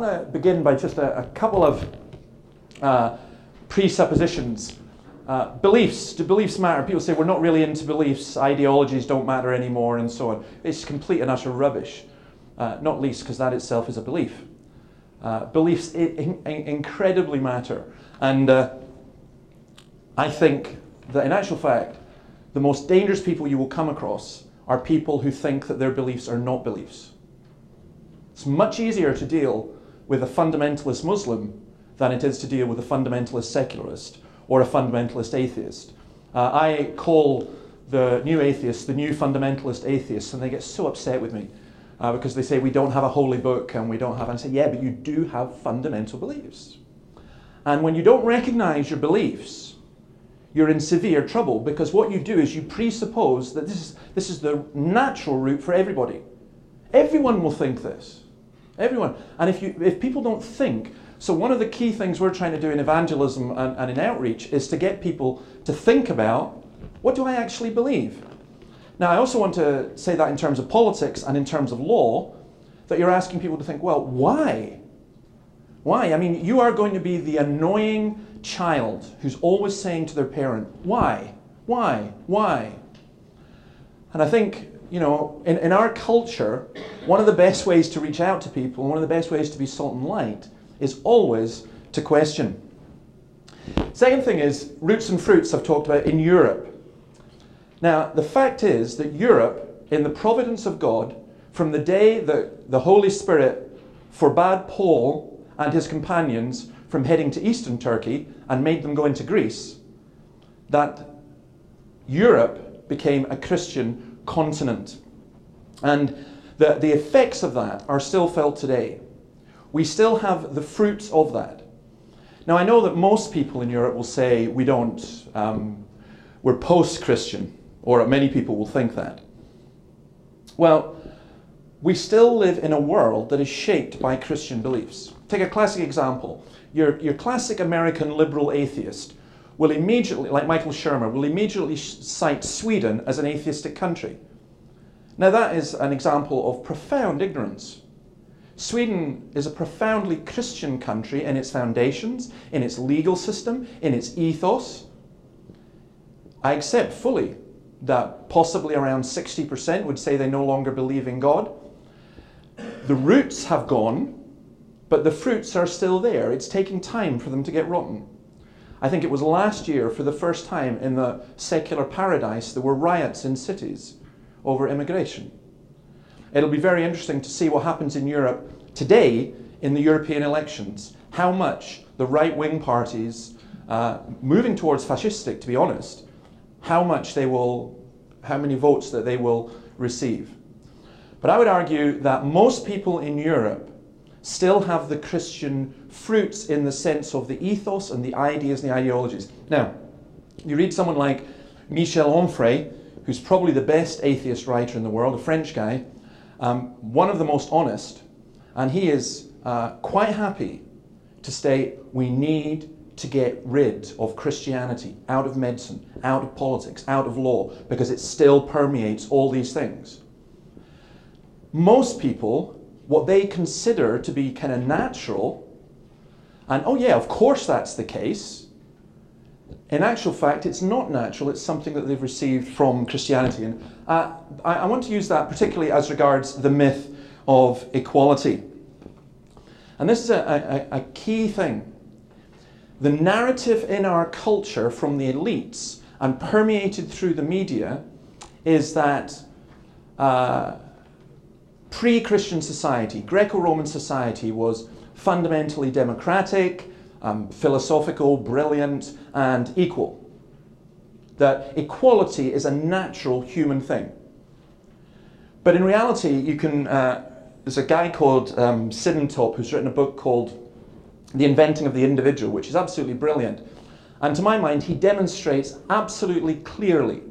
want to begin by just a couple of presuppositions. Beliefs. Do beliefs matter? People say we're not really into beliefs, ideologies don't matter anymore, and so on. It's complete and utter rubbish, not least because that itself is a belief. Beliefs incredibly matter, and I think that in actual fact, the most dangerous people you will come across are people who think that their beliefs are not beliefs. It's much easier to deal with a fundamentalist Muslim than it is to deal with a fundamentalist secularist or a fundamentalist atheist. I call the new atheists the new fundamentalist atheists, and they get so upset with me because they say we don't have a holy book and we don't have, and I say, yeah, but you do have fundamental beliefs. And when you don't recognize your beliefs, you're in severe trouble, because what you do is you presuppose that this is the natural route for everybody. Everyone will think this. Everyone. And if people don't think, so one of the key things we're trying to do in evangelism and in outreach is to get people to think about, what do I actually believe? Now, I also want to say that in terms of politics and in terms of law, that you're asking people to think, well, why? Why? I mean, you are going to be the annoying child who's always saying to their parent, why? Why? Why? And I think, you know, in our culture, one of the best ways to reach out to people, one of the best ways to be salt and light, is always to question. Second thing is roots and fruits I've talked about in Europe. Now, the fact is that Europe, in the providence of God, from the day that the Holy Spirit forbade Paul and his companions from heading to eastern Turkey and made them go into Greece, that Europe became a Christian continent. And the effects of that are still felt today. We still have the fruits of that. Now, I know that most people in Europe will say we don't, we're post-Christian, or many people will think that. Well, we still live in a world that is shaped by Christian beliefs. Take a classic example. Your classic American liberal atheist will immediately, like Michael Shermer, will immediately cite Sweden as an atheistic country. Now that is an example of profound ignorance. Sweden is a profoundly Christian country in its foundations, in its legal system, in its ethos. I accept fully that possibly around 60% would say they no longer believe in God. The roots have gone, but the fruits are still there. It's taking time for them to get rotten. I think it was last year, for the first time in the secular paradise, there were riots in cities over immigration. It'll be very interesting to see what happens in Europe today in the European elections. How much the right-wing parties, moving towards fascistic, to be honest, how many votes that they will receive. But I would argue that most people in Europe still have the Christian fruits in the sense of the ethos and the ideas and the ideologies. Now, you read someone like Michel Onfray, who's probably the best atheist writer in the world, a French guy, one of the most honest, and he is quite happy to state we need to get rid of Christianity out of medicine, out of politics, out of law, because it still permeates all these things. Most people, what they consider to be kind of natural, and oh yeah, of course that's the case, in actual fact it's not natural, it's something that they've received from Christianity. And I want to use that particularly as regards the myth of equality. And this is a key thing. The narrative in our culture from the elites and permeated through the media is that pre-Christian society, Greco-Roman society, was fundamentally democratic, philosophical, brilliant, and equal. That equality is a natural human thing. But in reality, you can, there's a guy called Siddentop who's written a book called The Inventing of the Individual, which is absolutely brilliant. And to my mind, he demonstrates absolutely clearly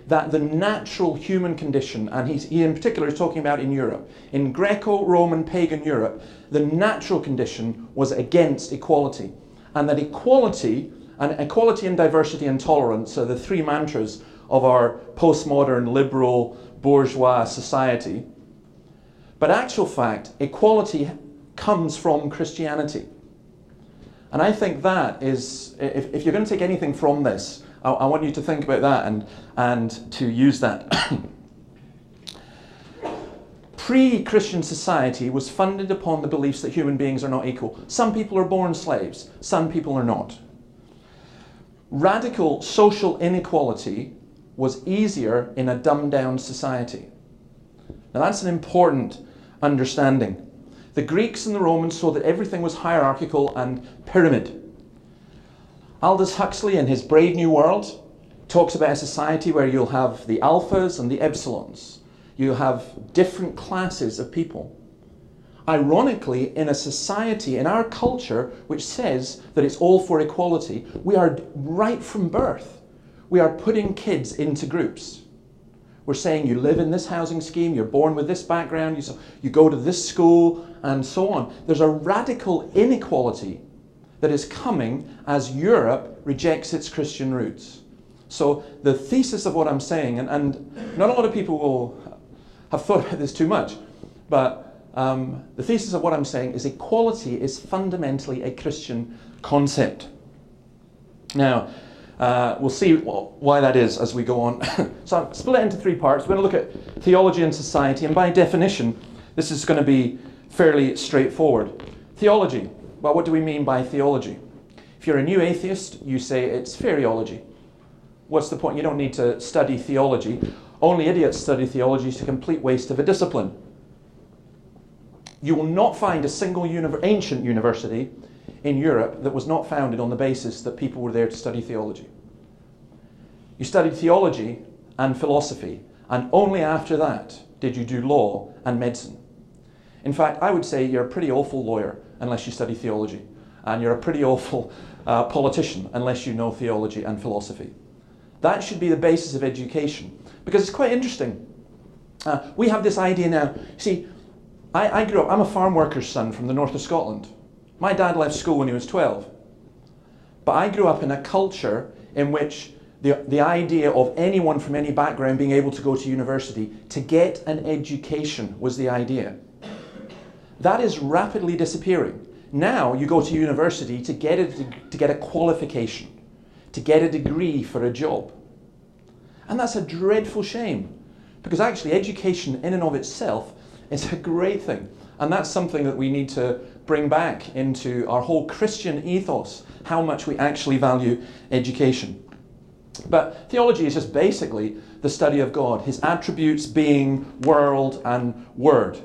that the natural human condition, and he in particular is talking about in Europe, in Greco-Roman pagan Europe, the natural condition was against equality. And that equality and diversity and tolerance are the three mantras of our postmodern, liberal, bourgeois society. But actual fact, equality comes from Christianity. And I think that is, if you're going to take anything from this, I want you to think about that and to use that. Pre-Christian society was funded upon the beliefs that human beings are not equal. Some people are born slaves, some people are not. Radical social inequality was easier in a dumbed-down society. Now that's an important understanding. The Greeks and the Romans saw that everything was hierarchical and pyramid. Aldous Huxley, in his Brave New World, talks about a society where you'll have the alphas and the epsilons. You'll have different classes of people. Ironically, in a society, in our culture, which says that it's all for equality, we are, right from birth, we are putting kids into groups. We're saying you live in this housing scheme, you're born with this background, you go to this school, and so on. There's a radical inequality that is coming as Europe rejects its Christian roots. So the thesis of what I'm saying, and not a lot of people will have thought about this too much, but the thesis of what I'm saying is equality is fundamentally a Christian concept. Now, we'll see why that is as we go on. So I'll split it into three parts. We're going to look at theology and society, and by definition, this is going to be fairly straightforward. Theology. Well, what do we mean by theology? If you're a new atheist, you say it's fairyology. What's the point? You don't need to study theology. Only idiots study theology. It's a complete waste of a discipline. You will not find a single ancient university in Europe that was not founded on the basis that people were there to study theology. You studied theology and philosophy, and only after that did you do law and medicine. In fact, I would say you're a pretty awful lawyer unless you study theology, and you're a pretty awful politician unless you know theology and philosophy. That should be the basis of education, because it's quite interesting. We have this idea now. See, I grew up, I'm a farm worker's son from the north of Scotland. My dad left school when he was 12. But I grew up in a culture in which the idea of anyone from any background being able to go to university to get an education was the idea. That is rapidly disappearing. Now you go to university to get a qualification, to get a degree for a job. And that's a dreadful shame, because actually education in and of itself is a great thing. And that's something that we need to bring back into our whole Christian ethos, how much we actually value education. But theology is just basically the study of God, his attributes, being, world, and word.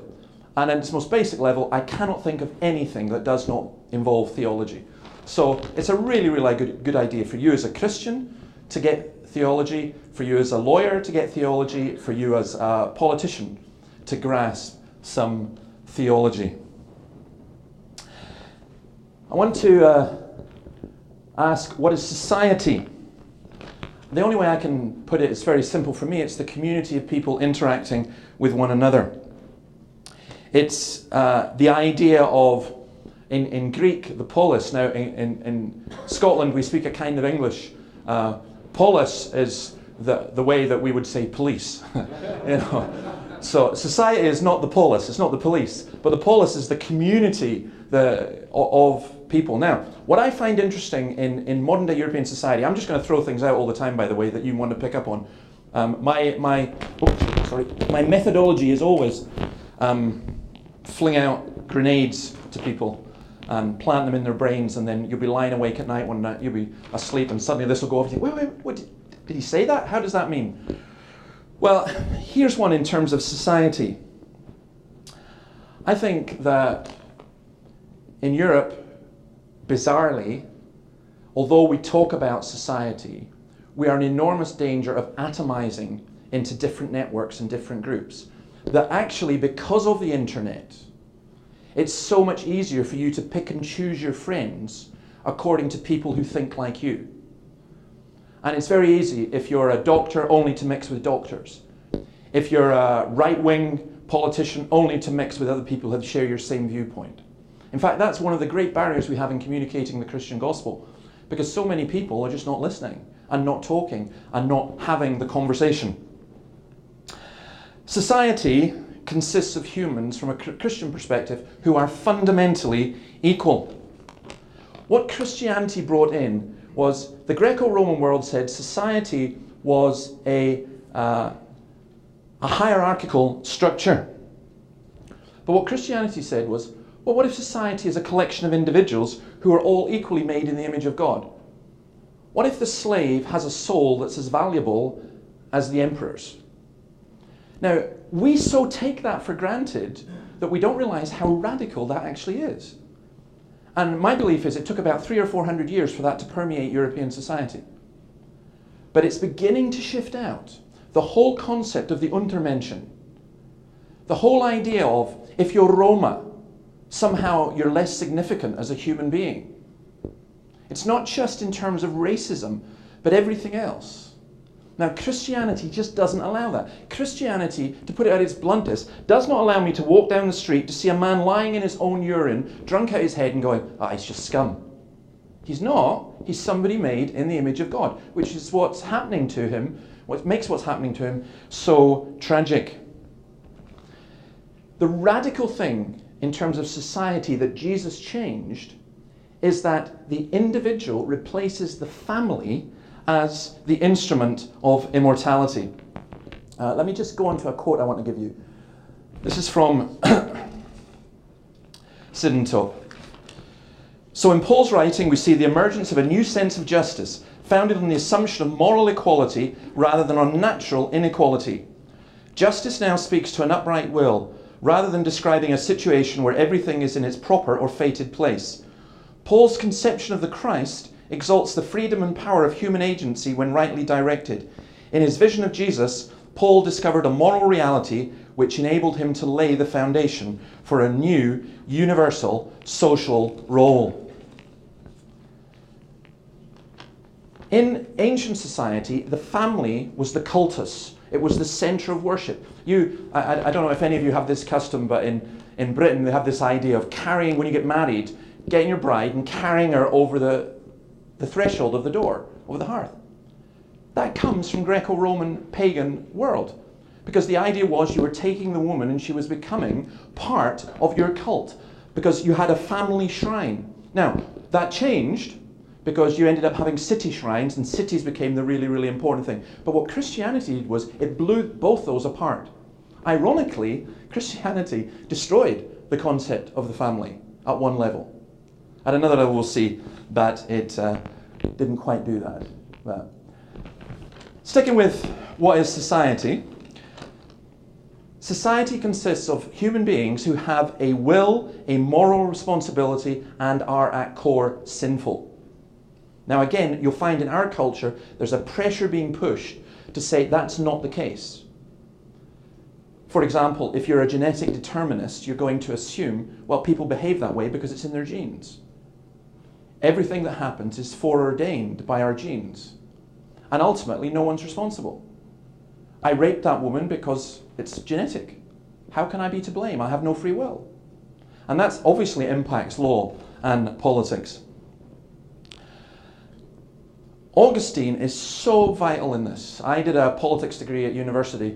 And at its most basic level, I cannot think of anything that does not involve theology. So it's a really, really good idea for you as a Christian to get theology, for you as a lawyer to get theology, for you as a politician to grasp some theology. I want to ask, what is society? The only way I can put it is very simple for me. It's the community of people interacting with one another. It's the idea of, in Greek, the polis. Now, in Scotland, we speak a kind of English. Polis is the way that we would say police. You know? So society is not the polis, it's not the police, but the polis is the community of people. Now, what I find interesting in modern day European society, I'm just going to throw things out all the time, by the way, that you want to pick up on. My methodology is always fling out grenades to people and plant them in their brains, and then you'll be lying awake at night one night, you'll be asleep, and suddenly this will go off and you think, wait, what, did he say that? How does that mean? Well, here's one in terms of society. I think that in Europe, bizarrely, although we talk about society, we are in enormous danger of atomizing into different networks and different groups. That actually, because of the internet, it's so much easier for you to pick and choose your friends according to people who think like you. And it's very easy, if you're a doctor, only to mix with doctors. If you're a right-wing politician, only to mix with other people who share your same viewpoint. In fact, that's one of the great barriers we have in communicating the Christian gospel, because so many people are just not listening and not talking and not having the conversation. Society consists of humans, from a Christian perspective, who are fundamentally equal. What Christianity brought in was, the Greco-Roman world said society was a hierarchical structure. But what Christianity said was, well, what if society is a collection of individuals who are all equally made in the image of God? What if the slave has a soul that's as valuable as the emperor's? Now, we so take that for granted that we don't realize how radical that actually is. And my belief is it took about 300 or 400 years for that to permeate European society. But it's beginning to shift out. The whole concept of the Untermenschen, the whole idea of, if you're Roma, somehow you're less significant as a human being. It's not just in terms of racism, but everything else. Now, Christianity just doesn't allow that. Christianity, to put it at its bluntest, does not allow me to walk down the street to see a man lying in his own urine, drunk out his head and going, he's just scum. He's not. He's somebody made in the image of God, which is what's happening to him, what makes what's happening to him so tragic. The radical thing in terms of society that Jesus changed is that the individual replaces the family as the instrument of immortality. Let me just go on to a quote I want to give you. This is from Siddentop. So in Paul's writing, we see the emergence of a new sense of justice, founded on the assumption of moral equality rather than on natural inequality. Justice now speaks to an upright will, rather than describing a situation where everything is in its proper or fated place. Paul's conception of the Christ exalts the freedom and power of human agency when rightly directed. In his vision of Jesus, Paul discovered a moral reality which enabled him to lay the foundation for a new, universal social role. In ancient society, the family was the cultus. It was the centre of worship. I don't know if any of you have this custom, but in Britain they have this idea of carrying, when you get married, getting your bride and carrying her over the threshold of the door, over the hearth. That comes from Greco-Roman pagan world. Because the idea was you were taking the woman and she was becoming part of your cult. Because you had a family shrine. Now, that changed because you ended up having city shrines, and cities became the really, really important thing. But what Christianity did was it blew both those apart. Ironically, Christianity destroyed the concept of the family at one level. At another level, we'll see that it didn't quite do that. But sticking with what is society, society consists of human beings who have a will, a moral responsibility, and are at core sinful. Now again, you'll find in our culture, there's a pressure being pushed to say that's not the case. For example, if you're a genetic determinist, you're going to assume, well, people behave that way because it's in their genes. Everything that happens is foreordained by our genes. And ultimately, no one's responsible. I raped that woman because it's genetic. How can I be to blame? I have no free will. And that obviously impacts law and politics. Augustine is so vital in this. I did a politics degree at university.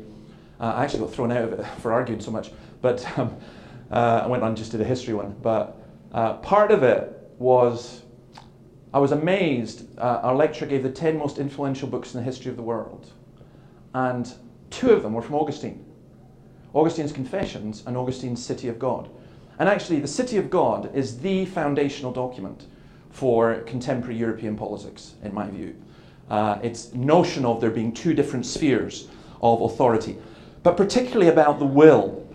I actually got thrown out of it for arguing so much, but I went on and just did a history one. But part of it was, I was amazed. Our lecturer gave the 10 most influential books in the history of the world. And 2 of them were from Augustine. Augustine's Confessions and Augustine's City of God. And actually, the City of God is the foundational document for contemporary European politics, in my view. It's notion of there being 2 different spheres of authority, but particularly about the will.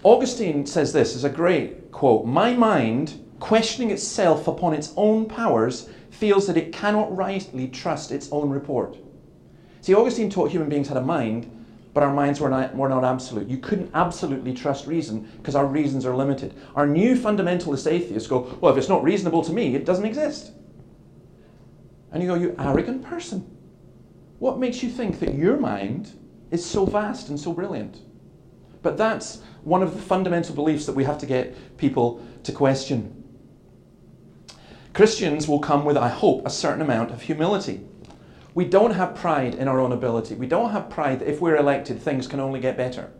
Augustine says this, is a great quote, "My mind, questioning itself upon its own powers, feels that it cannot rightly trust its own report." See, Augustine taught human beings had a mind, but our minds were not absolute. You couldn't absolutely trust reason because our reasons are limited. Our new fundamentalist atheists go, well, if it's not reasonable to me, it doesn't exist. And you go, you arrogant person. What makes you think that your mind is so vast and so brilliant? But that's one of the fundamental beliefs that we have to get people to question. Christians will come with, I hope, a certain amount of humility. We don't have pride in our own ability. We don't have pride that if we're elected, things can only get better.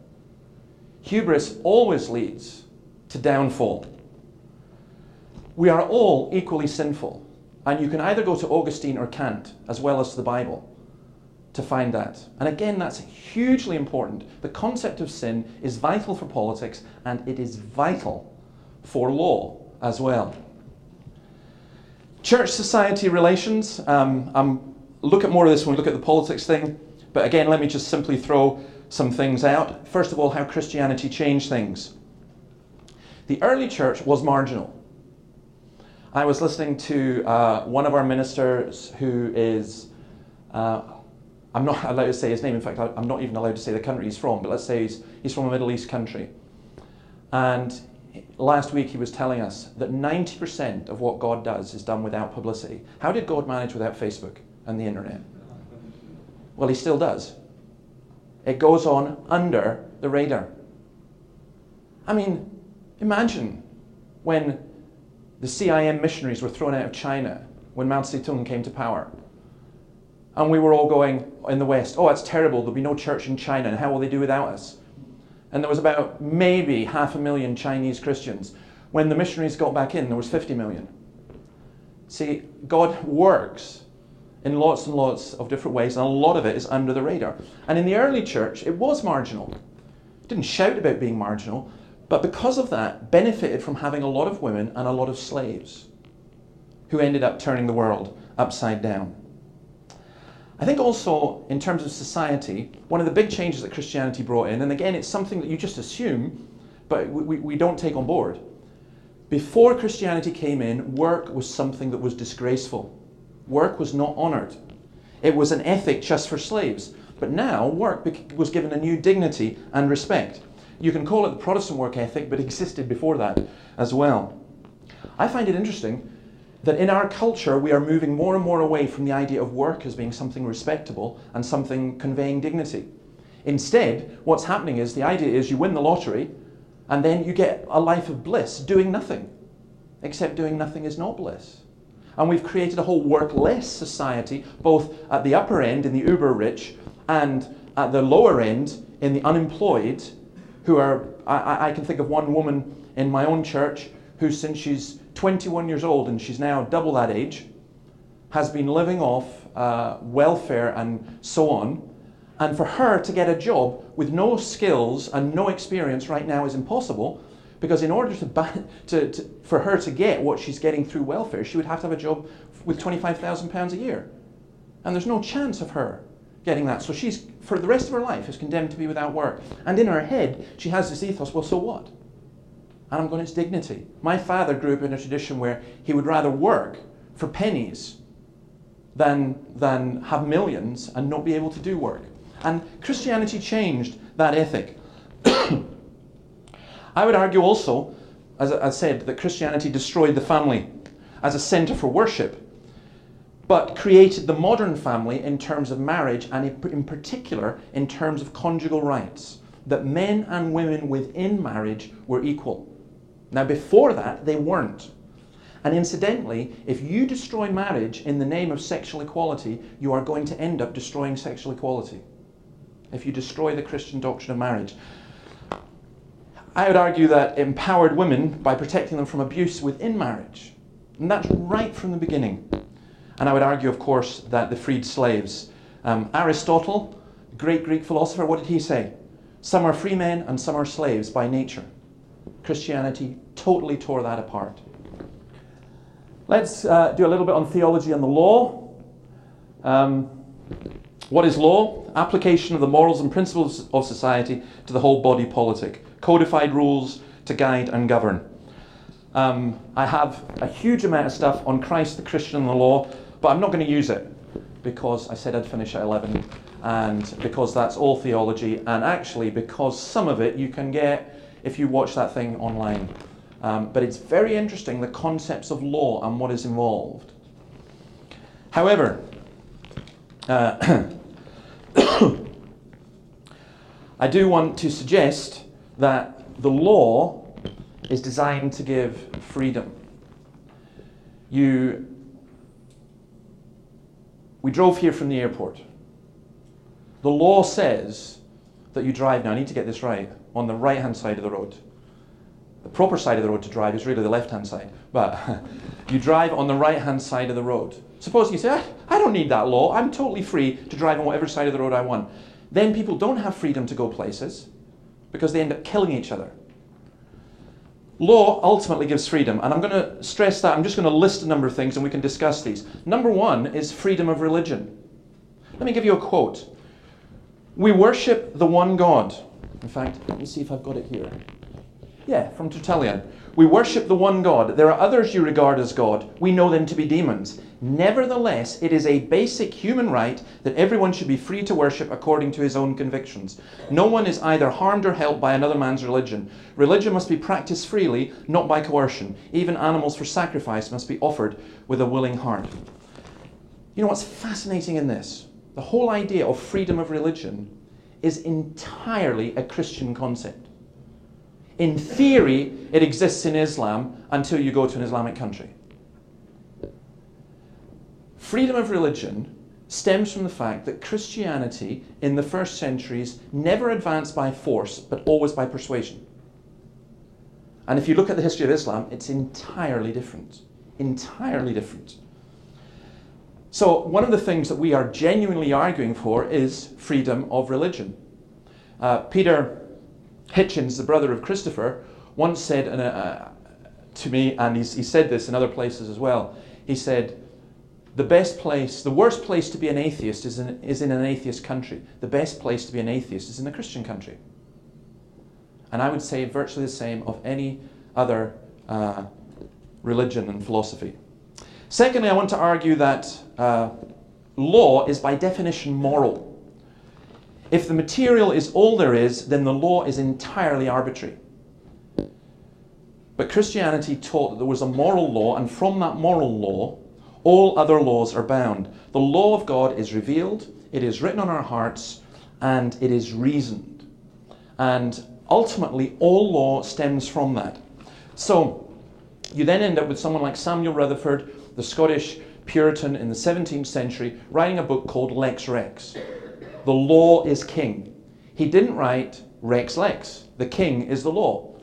Hubris always leads to downfall. We are all equally sinful, and you can either go to Augustine or Kant, as well as to the Bible, to find that. And again, that's hugely important. The concept of sin is vital for politics, and it is vital for law as well. Church-society relations. Look at more of this when we look at the politics thing. But again, let me just simply throw some things out. First of all, how Christianity changed things. The early church was marginal. I was listening to one of our ministers who is, I'm not allowed to say his name. In fact, I'm not even allowed to say the country he's from, but let's say he's from a Middle East country. And last week he was telling us that 90% of what God does is done without publicity. How did God manage without Facebook and the internet? Well, he still does. It goes on under the radar. I mean, imagine when the CIM missionaries were thrown out of China when Mao Zedong came to power. And we were all going in the West, oh, it's terrible, there'll be no church in China, and how will they do without us? And there was about maybe 500,000 Chinese Christians. When the missionaries got back in, there was 50 million. See, God works in lots and lots of different ways, and a lot of it is under the radar. And in the early church, it was marginal. It didn't shout about being marginal, but because of that, benefited from having a lot of women and a lot of slaves who ended up turning the world upside down. I think also, in terms of society, one of the big changes that Christianity brought in, and again, it's something that you just assume, but we don't take on board. Before Christianity came in, work was something that was disgraceful. Work was not honoured. It was an ethic just for slaves. But now, work was given a new dignity and respect. You can call it the Protestant work ethic, but it existed before that as well. I find it interesting that in our culture, we are moving more and more away from the idea of work as being something respectable and something conveying dignity. Instead, what's happening is the idea is you win the lottery and then you get a life of bliss doing nothing. Except doing nothing is not bliss. And we've created a whole work-less society, both at the upper end in the uber-rich and at the lower end in the unemployed, who are, I can think of one woman in my own church who, since she's 21 years old, and she's now double that age, has been living off welfare and so on. And for her to get a job with no skills and no experience right now is impossible, because in order for her to get what she's getting through welfare, she would have to have a job with £25,000 a year. And there's no chance of her getting that. So she's, for the rest of her life, is condemned to be without work. And in her head, she has this ethos, well, so what? And I'm going, it's dignity. My father grew up in a tradition where he would rather work for pennies than have millions and not be able to do work. And Christianity changed that ethic. I would argue also, as I said, that Christianity destroyed the family as a centre for worship, but created the modern family in terms of marriage and in particular in terms of conjugal rights, that men and women within marriage were equal. Now before that, they weren't. And incidentally, if you destroy marriage in the name of sexual equality, you are going to end up destroying sexual equality. If you destroy the Christian doctrine of marriage. I would argue that it empowered women by protecting them from abuse within marriage. And that's right from the beginning. And I would argue, of course, that the freed slaves. Aristotle, great Greek philosopher, what did he say? Some are free men and some are slaves by nature. Christianity totally tore that apart. Let's do a little bit on theology and the law. What is law? Application of the morals and principles of society to the whole body politic. Codified rules to guide and govern. I have a huge amount of stuff on Christ, the Christian, and the law, but I'm not going to use it because I said I'd finish at 11, and because that's all theology, and actually because some of it you can get if you watch that thing online. But it's very interesting, the concepts of law and what is involved. However, I do want to suggest that the law is designed to give freedom. We drove here from the airport. The law says that you drive, now I need to get this right, on the right-hand side of the road. The proper side of the road to drive is really the left-hand side, but you drive on the right-hand side of the road. Suppose you say, I don't need that law. I'm totally free to drive on whatever side of the road I want. Then people don't have freedom to go places because they end up killing each other. Law ultimately gives freedom, and I'm going to stress that. I'm just going to list a number of things and we can discuss these. Number one is freedom of religion. Let me give you a quote. We worship the one God. In fact, let me see if I've got it here. Yeah, from Tertullian. We worship the one God. There are others you regard as God. We know them to be demons. Nevertheless, it is a basic human right that everyone should be free to worship according to his own convictions. No one is either harmed or helped by another man's religion. Religion must be practiced freely, not by coercion. Even animals for sacrifice must be offered with a willing heart. You know what's fascinating in this? The whole idea of freedom of religion is entirely a Christian concept. In theory, it exists in Islam until you go to an Islamic country. Freedom of religion stems from the fact that Christianity in the first centuries never advanced by force, but always by persuasion. And if you look at the history of Islam, it's entirely different. Entirely different. So one of the things that we are genuinely arguing for is freedom of religion. Peter Hitchens, the brother of Christopher, once said to me, and he said this in other places as well, he said, the worst place to be an atheist is in an atheist country. The best place to be an atheist is in a Christian country. And I would say virtually the same of any other religion and philosophy. Secondly, I want to argue that law is by definition moral. If the material is all there is, then the law is entirely arbitrary. But Christianity taught that there was a moral law, and from that moral law, all other laws are bound. The law of God is revealed, it is written on our hearts, and it is reasoned. And ultimately, all law stems from that. So, you then end up with someone like Samuel Rutherford, the Scottish Puritan in the 17th century, writing a book called Lex Rex. The law is king. He didn't write Rex Lex. The king is the law.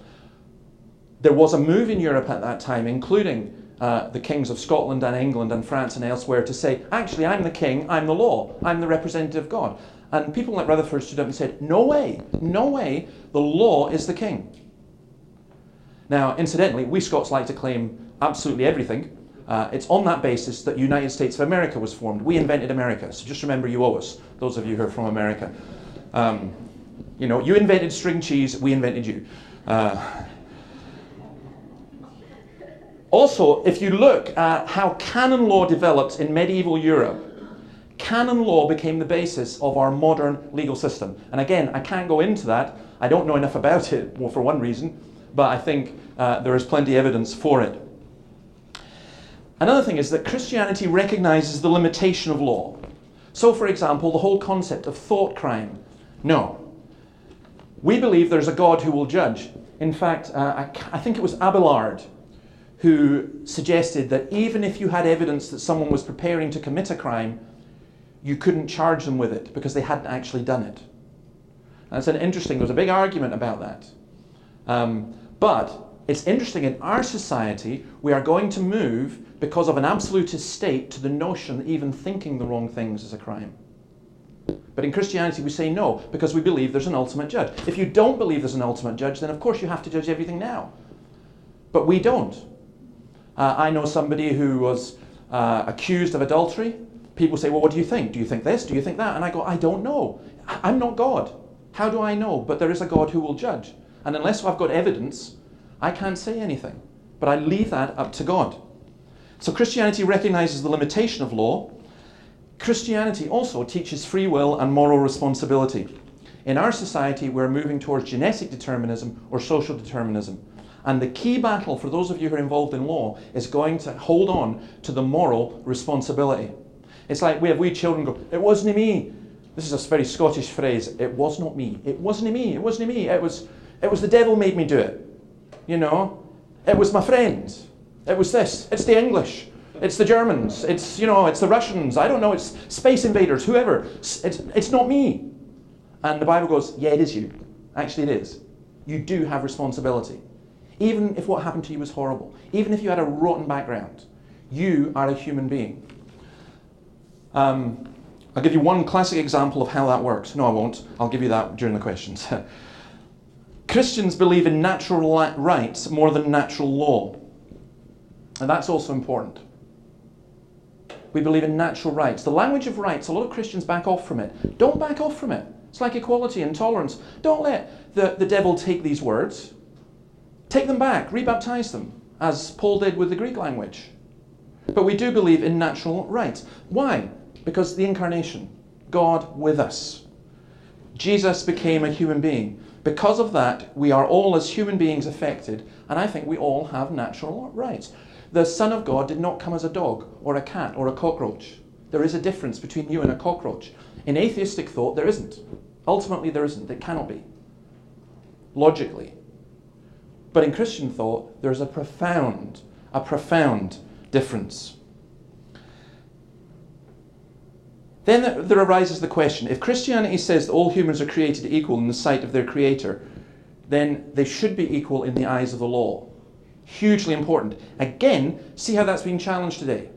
There was a move in Europe at that time, including the kings of Scotland and England and France and elsewhere, to say, actually, I'm the king, I'm the law, I'm the representative of God. And people like Rutherford stood up and said, no way, the law is the king. Now, incidentally, we Scots like to claim absolutely everything. It's on that basis that United States of America was formed. We invented America, so just remember you owe us, those of you who are from America. You invented string cheese, we invented you. Also, if you look at how canon law developed in medieval Europe, canon law became the basis of our modern legal system. And again, I can't go into that. I don't know enough about it, well, for one reason, but I think there is plenty of evidence for it. Another thing is that Christianity recognizes the limitation of law. So, for example, the whole concept of thought crime. No. We believe there's a God who will judge. In fact, I think it was Abelard who suggested that even if you had evidence that someone was preparing to commit a crime, you couldn't charge them with it because they hadn't actually done it. And there was a big argument about that. But it's interesting, in our society, we are going to move, because of an absolutist state, to the notion that even thinking the wrong things is a crime. But in Christianity, we say no, because we believe there's an ultimate judge. If you don't believe there's an ultimate judge, then of course you have to judge everything now. But we don't. I know somebody who was accused of adultery. People say, well, what do you think? Do you think this? Do you think that? And I go, I don't know. I'm not God. How do I know? But there is a God who will judge. And unless I've got evidence, I can't say anything. But I leave that up to God. So Christianity recognizes the limitation of law. Christianity also teaches free will and moral responsibility. In our society, we're moving towards genetic determinism or social determinism. And the key battle for those of you who are involved in law is going to hold on to the moral responsibility. It's like we have wee children go, it wasn't me. This is a very Scottish phrase. It was not me. It wasn't me. It wasn't me. It was the devil made me do it. You know, it was my friends. It was this. It's the English. It's the Germans. It's the Russians. I don't know. It's space invaders. Whoever. It's not me. And the Bible goes, yeah, it is you. Actually, it is. you do have responsibility. Even if what happened to you was horrible, even if you had a rotten background, you are a human being. I'll give you one classic example of how that works. No, I won't. I'll give you that during the questions. Christians believe in natural rights more than natural law. And that's also important. We believe in natural rights. The language of rights, a lot of Christians back off from it. Don't back off from it. It's like equality and tolerance. Don't let the devil take these words. Take them back, rebaptize them, as Paul did with the Greek language. But we do believe in natural rights. Why? Because the incarnation, God with us. Jesus became a human being. Because of that, we are all as human beings affected, and I think we all have natural rights. The Son of God did not come as a dog or a cat or a cockroach. There is a difference between you and a cockroach. In atheistic thought, there isn't. Ultimately, there isn't. It cannot be. Logically. But in Christian thought, there's a profound difference. Then there arises the question, if Christianity says that all humans are created equal in the sight of their Creator, then they should be equal in the eyes of the law. Hugely important. Again, see how that's being challenged today.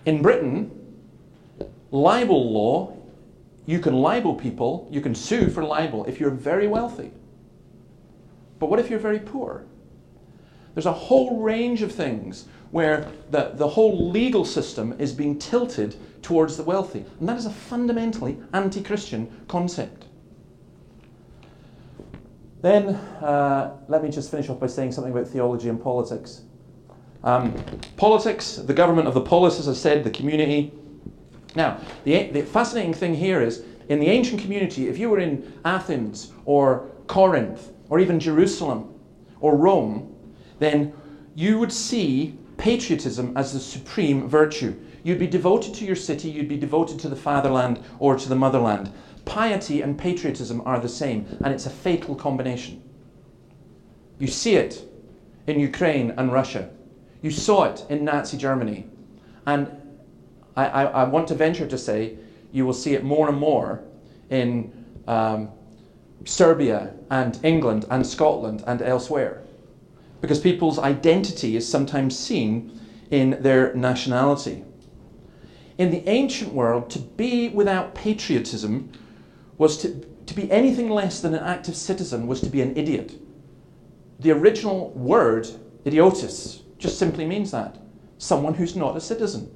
In Britain, libel law, you can libel people, you can sue for libel if you're very wealthy. But what if you're very poor? There's a whole range of things where the whole legal system is being tilted towards the wealthy. And that is a fundamentally anti-Christian concept. Then, let me just finish off by saying something about theology and politics. Politics, the government of the polis, as I said, the community. Now, the fascinating thing here is, in the ancient community, if you were in Athens or Corinth or even Jerusalem or Rome, then you would see patriotism as the supreme virtue. You'd be devoted to your city, you'd be devoted to the fatherland or to the motherland. Piety and patriotism are the same, and it's a fatal combination. You see it in Ukraine and Russia. You saw it in Nazi Germany. And I want to venture to say you will see it more and more in Serbia and England and Scotland and elsewhere. Because people's identity is sometimes seen in their nationality. In the ancient world, to be without patriotism was to be anything less than an active citizen was to be an idiot. The original word, idiotis, just simply means that. Someone who's not a citizen.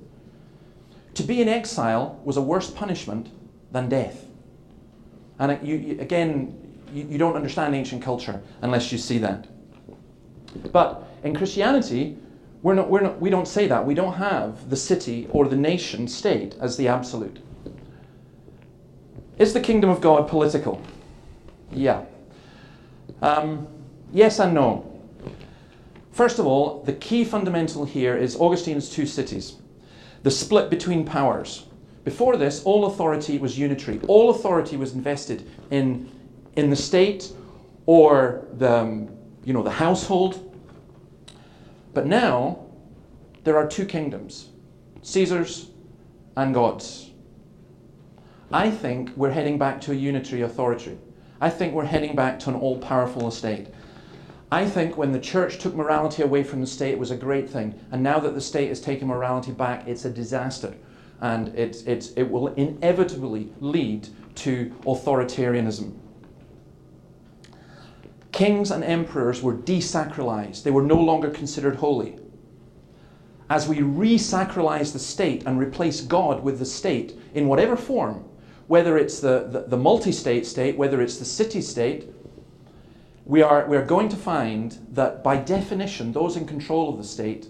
To be in exile was a worse punishment than death. And you don't understand ancient culture unless you see that. But in Christianity, we don't say that. We don't have the city or the nation state as the absolute. Is the kingdom of God political? Yeah. Yes and no. First of all, the key fundamental here is Augustine's two cities. The split between powers. Before this, all authority was unitary. All authority was invested in the state or the household. But now, there are two kingdoms, Caesar's and God's. I think we're heading back to a unitary authority. I think we're heading back to an all-powerful estate. I think when the church took morality away from the state, it was a great thing. And now that the state is taking morality back, it's a disaster. And it will inevitably lead to authoritarianism. Kings and emperors were desacralized. They were no longer considered holy. As we re-sacralize the state and replace God with the state in whatever form, whether it's the multi-state state, whether it's the city-state, we are going to find that by definition, those in control of the state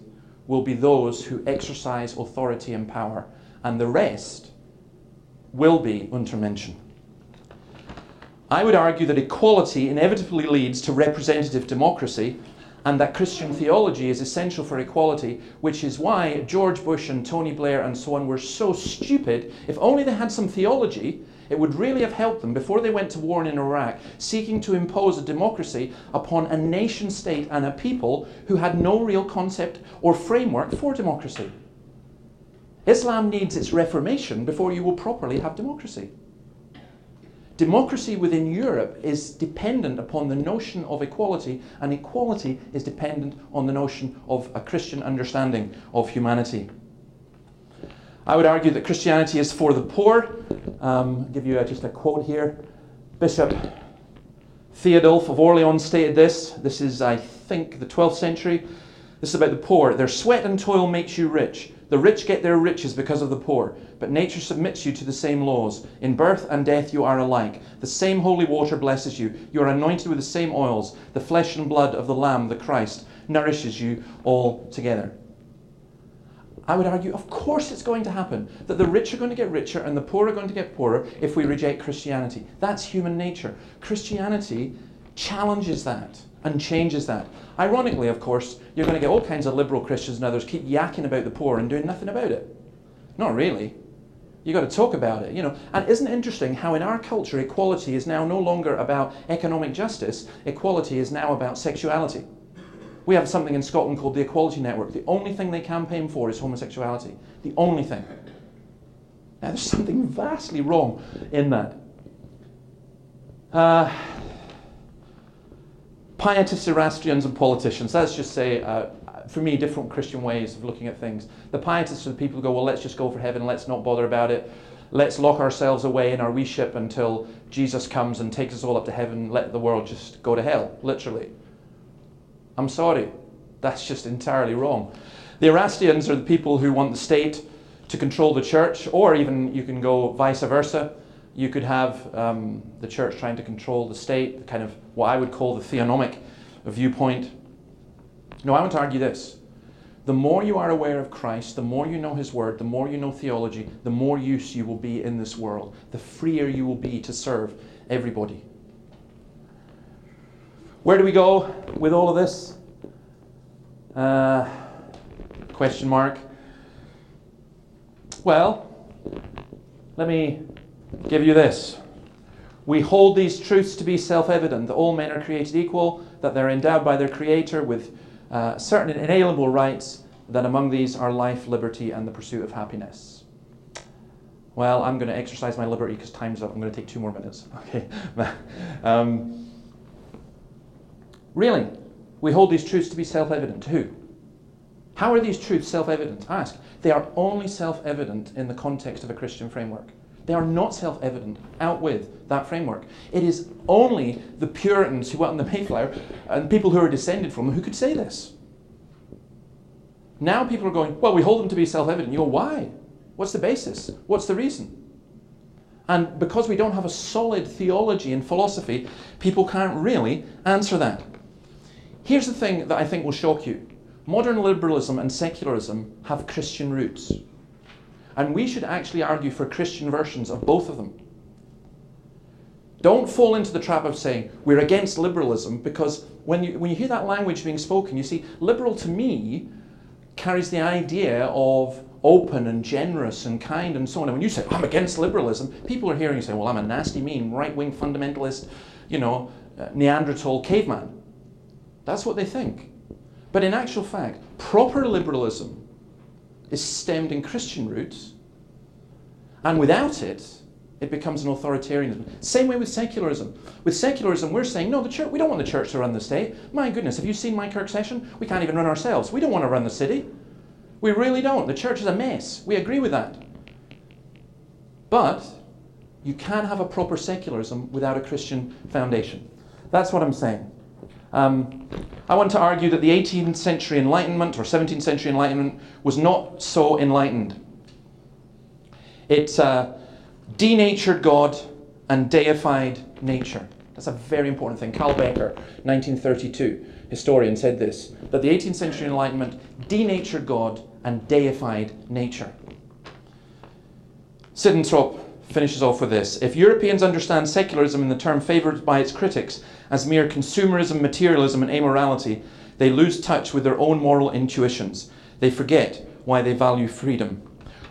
will be those who exercise authority and power, and the rest will be Untermenschen. I would argue that equality inevitably leads to representative democracy, and that Christian theology is essential for equality, which is why George Bush and Tony Blair and so on were so stupid. If only they had some theology, it would really have helped them before they went to war in Iraq, seeking to impose a democracy upon a nation state and a people who had no real concept or framework for democracy. Islam needs its reformation before you will properly have democracy. Democracy within Europe is dependent upon the notion of equality, and equality is dependent on the notion of a Christian understanding of humanity. I would argue that Christianity is for the poor. I'll give you just a quote here. Bishop Theodulf of Orleans stated this. This is, I think, the 12th century. This is about the poor. Their sweat and toil makes you rich. The rich get their riches because of the poor. But nature submits you to the same laws. In birth and death you are alike. The same holy water blesses you. You are anointed with the same oils. The flesh and blood of the Lamb, the Christ, nourishes you all together. I would argue, of course it's going to happen, that the rich are going to get richer and the poor are going to get poorer if we reject Christianity. That's human nature. Christianity challenges that and changes that. Ironically, of course, you're going to get all kinds of liberal Christians and others keep yakking about the poor and doing nothing about it. Not really. You've got to talk about it, you know. And isn't it interesting how in our culture equality is now no longer about economic justice, equality is now about sexuality. We have something in Scotland called the Equality Network. The only thing they campaign for is homosexuality. The only thing. Now, there's something vastly wrong in that. Pietists, Erastians, and politicians. Let's just say, for me, different Christian ways of looking at things. The pietists are the people who go, well, let's just go for heaven, let's not bother about it. Let's lock ourselves away in our wee ship until Jesus comes and takes us all up to heaven, let the world just go to hell, literally. I'm sorry, that's just entirely wrong. The Erastians are the people who want the state to control the church, or even you can go vice versa. You could have the church trying to control the state, kind of what I would call the theonomic viewpoint. No, I want to argue this. The more you are aware of Christ, the more you know his word, the more you know theology, the more use you will be in this world, the freer you will be to serve everybody. Where do we go with all of this? Question mark. Well, let me give you this. We hold these truths to be self-evident, that all men are created equal, that they're endowed by their Creator with certain inalienable rights, that among these are life, liberty, and the pursuit of happiness. Well, I'm going to exercise my liberty because time's up. I'm going to take 2 more minutes. Okay. Really, we hold these truths to be self-evident. To who? How are these truths self-evident? Ask. They are only self-evident in the context of a Christian framework. They are not self-evident out with that framework. It is only the Puritans who went on the Mayflower and people who are descended from them who could say this. Now people are going, well, we hold them to be self-evident. You go, why? What's the basis? What's the reason? And because we don't have a solid theology and philosophy, people can't really answer that. Here's the thing that I think will shock you. Modern liberalism and secularism have Christian roots. And we should actually argue for Christian versions of both of them. Don't fall into the trap of saying, we're against liberalism, because when you hear that language being spoken, you see, liberal to me carries the idea of open and generous and kind and so on. And when you say, I'm against liberalism, people are hearing you say, well, I'm a nasty, mean, right-wing fundamentalist, Neanderthal caveman. That's what they think. But in actual fact, proper liberalism is stemmed in Christian roots, and without it, it becomes an authoritarianism. Same way with secularism. With secularism, we're saying, no, the church, we don't want the church to run the state. My goodness, have you seen my Kirk session? We can't even run ourselves. We don't want to run the city. We really don't. The church is a mess. We agree with that. But you can have a proper secularism without a Christian foundation. That's what I'm saying. I want to argue that the 18th century Enlightenment or 17th century Enlightenment was not so enlightened. It denatured God and deified nature. That's a very important thing. Carl Becker, 1932, historian, said this, that the 18th century Enlightenment denatured God and deified nature. Sidentrop finishes off with this. If Europeans understand secularism in the term favoured by its critics as mere consumerism, materialism and amorality, they lose touch with their own moral intuitions. They forget why they value freedom.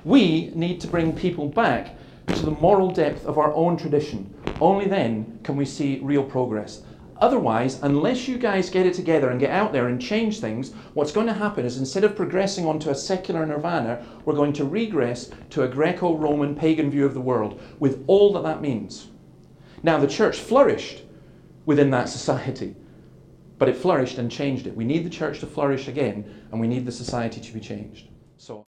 We need to bring people back to the moral depth of our own tradition. Only then can we see real progress. Otherwise, unless you guys get it together and get out there and change things, what's going to happen is instead of progressing onto a secular nirvana, we're going to regress to a Greco-Roman pagan view of the world, with all that that means. Now, the church flourished within that society, but it flourished and changed it. We need the church to flourish again, and we need the society to be changed. So.